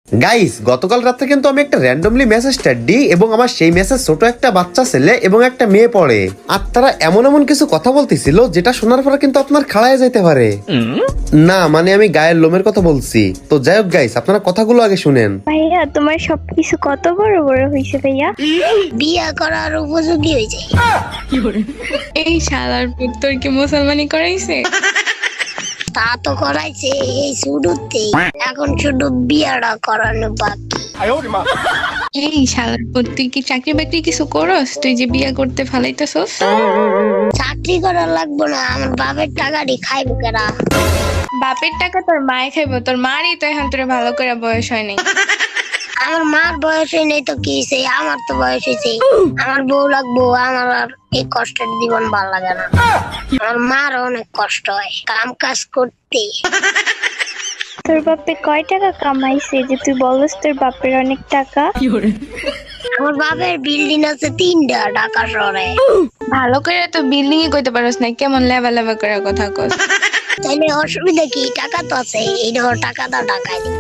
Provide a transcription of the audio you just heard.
Guys, গতকাল রাতে কিন্তু আমি একটা র্যান্ডমলি মেসেজ দিই এবং আমার সেই মেসেজ ছোট একটা বাচ্চা ছেলে এবং একটা মেয়ে পড়ে, আর তারা এমন এমন কিছু কথা বলতেছিল যেটা শোনার পরে কিন্তু আপনার খাড়ায় যেতে পারে। না মানে আমি গায়ের লোমের কথা বলছি। তো যাই হোক গাইস, আপনারা কথাগুলো আগে শুনেন। ভাইয়া তোমার সবকিছু কত বড় বড় হয়েছে ভাইয়া, বিয়া করার উপযোগী হয়েছে। এই শালার পুত তোর কি মুসলমানি করাইছে? তা তো করাইছে এই শুরুতেই, এখন শুধু বিয়াটা করানো বাকি। এই শালার পুত তুই কি চাকরি বাকরি কিছু করস? তুই যে বিয়া করতে ফালাইতেছস? চাকরি করা লাগবো না, আমার বাপের টাকাটি খাইবো কেনা। বাপের টাকা তোর মায়ে খাইবো, তোর মারই তো এখন তোর ভালো করে বয়স হয় নাই। আমার মার বয়স হয় নাই তো কি হয়েছে, আমার তো বয়স হয়েছে। আমার বউ লাগবো, আমার আর এই কষ্টের জীবন ভালো লাগে না। আমার মার অনেক কষ্ট হয় কাম কাজ করতে। তোর বাপে কয় টাকা কামাইছে যে তুই বলস তোর বাপের অনেক টাকা? আমার বাপের বিল্ডিং আছে 3টা ঢাকা শহরে। ভালো করে তো বিল্ডিং এ কইতে পারস না, কেমন লেবা লেবা করে কথা কস। তাইলে অসুবিধা কি, টাকা তো আছে, এই ধর টাকা দাও টাকায় দিই।